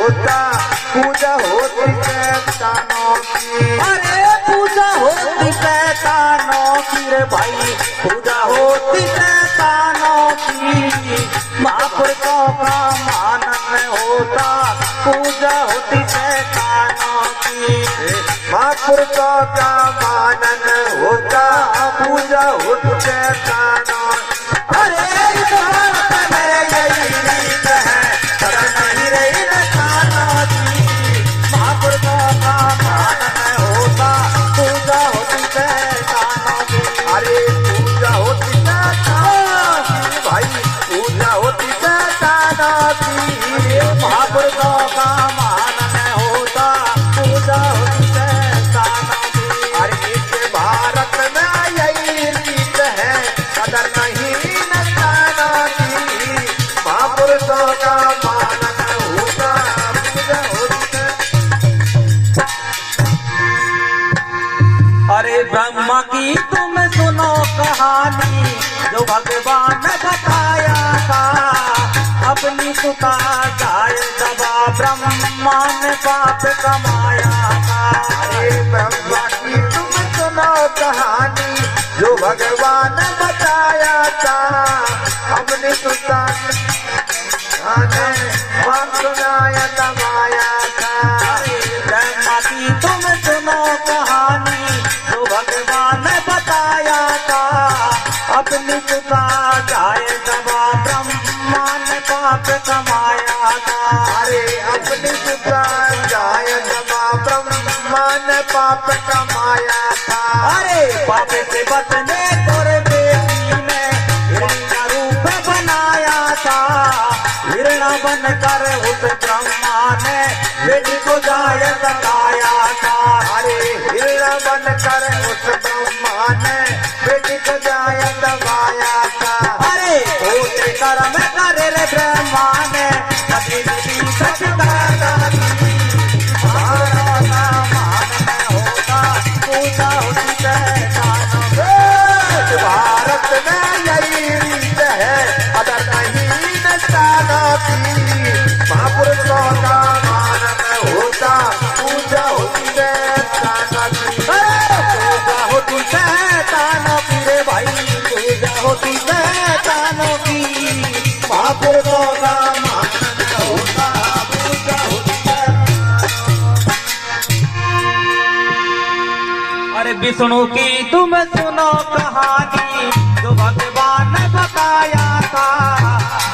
होता पूजा होती शैतानों की। अरे पूजा होती शैतानों की रे भाई, पूजा होती शैतानों की। महापुरुषों का मानन होता पूजा होती शैतानों की। महापुरुषों का मानन होता पूजा होती शैतानों। अरे इस भारत में यही रीत है, कदर नहीं रही शैतानों की। महापुरुषों का मानन होता पूजा होती शैतानों की। अरे पूजा होती शैतानों की भाई, पूजा होती शैतानों की। महापुरुषों का मानन होता पूजा होती शैतानों की। अरे इस भारत में यही रीत है, कदर नहीं शैतानों की। महापुरुषों का मानन होता पूजा होती। अरे ब्रह्मा की तुम सुनो कहानी, जो भगवान ने बताया था। अपनी सुता जाय दबा ब्रह्मा ने पाप कमाया था। अरे ब्रह्मा की तुम सुनो कहानी, जो भगवान ने बताया था। हमने सुल्तान ने बाप सुनाया दबाया था। ब्रह्मा की तुम सुनो कहानी, जो भगवान ने बताया था। अपनी सुता जाए दबा ब्रह्मा ने पाप कमाया था। अरे अपनी सुल्तान जाय दबा ब्रह्मा ने पाप कमाया था। अरे पाप से बचने तोर बेटी ने हिरण का रूप बनाया था। हिरण बनकर उस ब्रह्मा ने बेटी को जाय दबाया था। अरे हिरण बनकर उस ब्रह्मा ने बेटी को जाय दबाया था। अरे छोटे कर्म करे रे ब्रह्मा ने पति बेटी सच दादा की। हमारा नाम मानना होता पूजा होती शैतानों की। भारत में यही रीत है, अदर नहीं शैतानों की। महापुरुषों का मानन होता पूजा होती शैतानों की। पूजा होती शैतानों की रे भाई, पूजा होती शैतानों की। महापुरुषों का मानन होता पूजा होती अरे विष्णु की तुम सुनो कहानी, जो भगवान ने बताया था।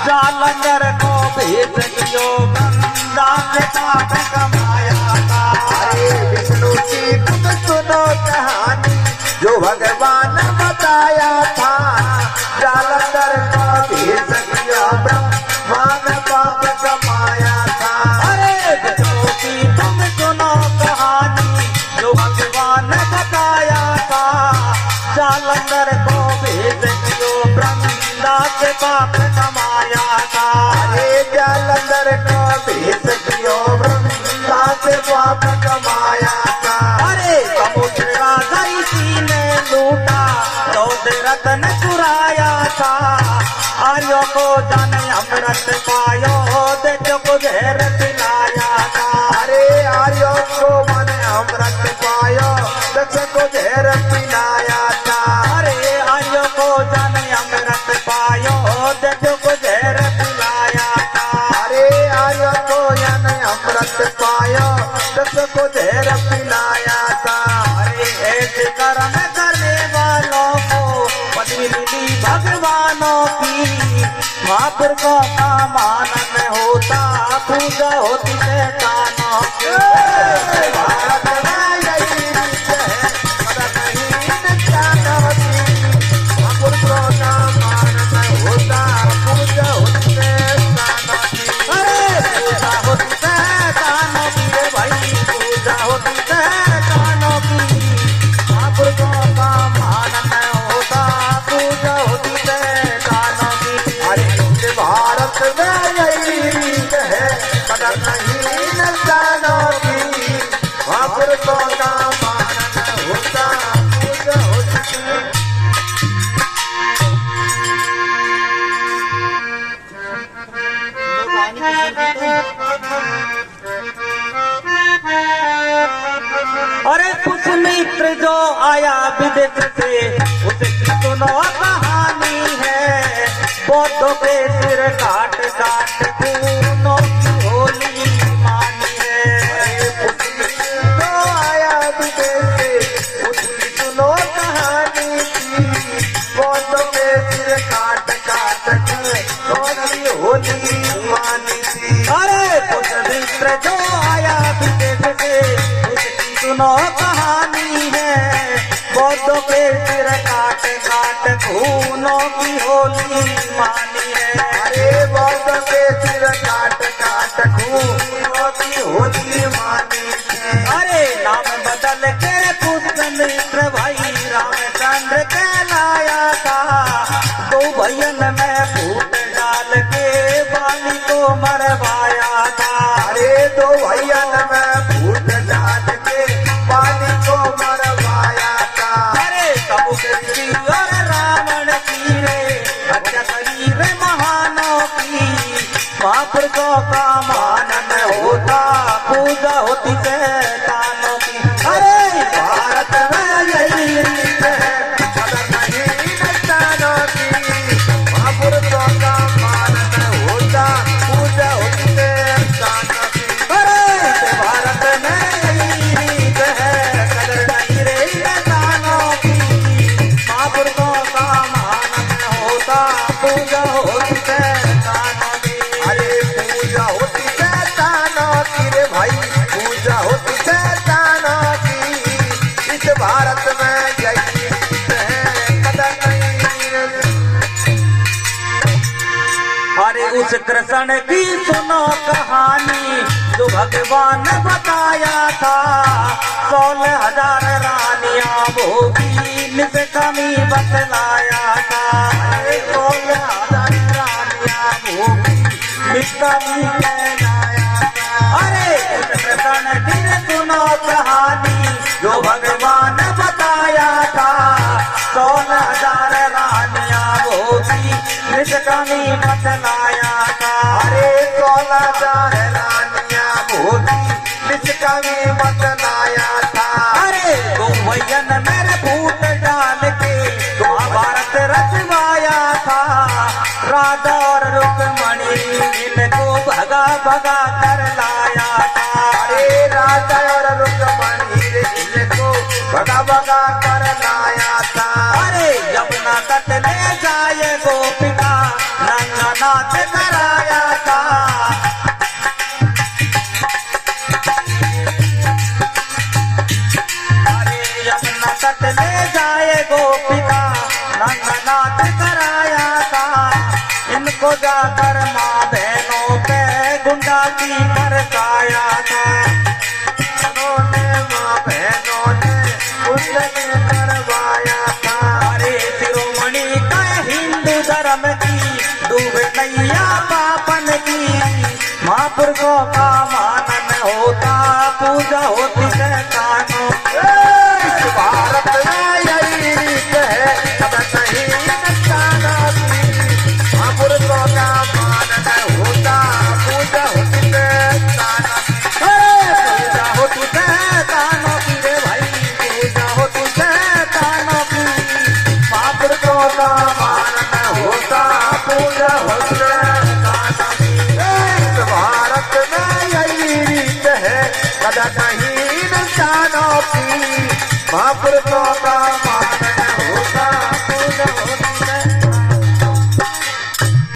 जालंधर को भेज दियो, गंगा से पाप कमाया था। अरे विष्णु की तुम सुनो कहानी, जो भगवान ने बताया था। जालंधर का भेज दिया, ब्रह्मा ने पाप कमाया था। अरे विष्णु की तुम सुनो कहानी, जो भगवान ने बताया था। जालंधर को भेज दियो, ब्रह्मा से पाप कमाया था। अरे जालंधर का भेज दियो, ब्रह्मा से पाप कमाया था। अरे समुद्र राजा इसी ने लूटा, चौदह रत्न चुराया था। आर्यों को जाने अमृत पायो, देखो को जहर पिलाया था। अरे आर्यों को माने अमृत पायो, दक्ष को जहर पिलाया था। अरे आर्यों को जाने अमृत पायो, देखो को जहर पिलाया था। अरे आर्यों को यानी अमृत पायो, दक्ष को जहर पिलाया था। अरे ऐसे कर्म करने वालों को पदवी मिली भगवानों की। महापुरुषों का मानन होता पूजा होती शैतानों की। भारत में यही रीत है, मदद नहीं शैतानों की। महापुरुषों का मानन होता पूजा होती शैतानों की। अरे पूजा होती शैतानों की रे भाई, पूजा होती शैतानों की। महापुरुषों का मानन होता पूजा होती शैतानों की। अरे इस भारत में यही रीत है, मदद नहीं शैतानों की। आया विदेश से उसकी सुनो कहानी है। बौद्धों के सिर काट काट खूनों की होली मानी है। जो आया विदेश से उसकी सुनो कहानी की, बौद्धों के सिर काट काट होली होली मानी थी। अरे पुत्र जो आया विदेश से उसकी सुनो कहानी है। बौद्धों के सिर काट काट खूनों की होली मानी है। अरे बौद्धों के सिर काट काट खूनों की होली मानी थी। अरे नाम बदल के पुत्र मित्र भाई रामचंद्र कहलाया था। दो भयन में फूट डाल के बाली को मरवाया था। अरे दो भैयन में फूट डाल के पानी को मरवाया था। अरे तब कृषि और रावण की रे हत्या करी रे महानों की। महापुरुषों का मानन होता पूजा होती शैतानों की। अरे भारत में यही रीत है, कदर नहीं इंसानों की। महापुरुषों का मानन होता पूजा होती है इंसानों की। अरे भारत में यही रीत है, कदर नहीं रे इंसानों की। महापुरुषों का मानन होता पूजा होती शैतानों की। अरे पूजा होती शैतानों की रे भाई, पूजा होती शैतानों की। इस भारत में यही रीत है, कदर नहीं। अरे उस कृष्ण की सुनो कहानी जो भगवान ने बताया था। 16,000 रानियां भोगी निस कमी बतलाया था। अरे 16,000 रानियां भोगी निस कमी कहलाया था। अरे उस कृष्ण की सुनो कहानी जो भगवान ने बताया था। 16,000 रानियां भोगी निस कमी बतलाया था। अरे 16,000 रानियां भोगी निस कमी बतलाया था। अरे दो भैयन मेरे फूट डाल के महाभारत रचवाया था। राधा और रुक्मणी इनको भगा भगा कर लाया था। अरे राजा और रुक्मणी रे इनको भगा भगा कर लाया था। अरे यमुना तट ले जाए गोपिका नंगा नाच कराया था। अरे यमुना तट ले जाए गोपिका नंगा नाच कराया था। इनको जाकर माँ बहनों पे गुंडा की बरसाया था। उन्होंने माँ बहनों ने उनसे करवाया था। अरे शिरोमणि का हिंदू धर्म की डूबे नैया पापन की। महापुरुषों का मानन होता पूजा होती शैतानों की। इस भारत में यही रीत है, कदर नहीं इंसानों की। महापुरुषों का मानन होता पूजा होती शैतानों की। पूजा होती शैतानों की रे भाई, पूजा होती शैतानों की। महापुरुषों का मानन होता पूजा होती शैतानों की। इस भारत में यही रीत है, कदर नहीं इंसानों की। महापुरुषों का मानन होता पूजा होती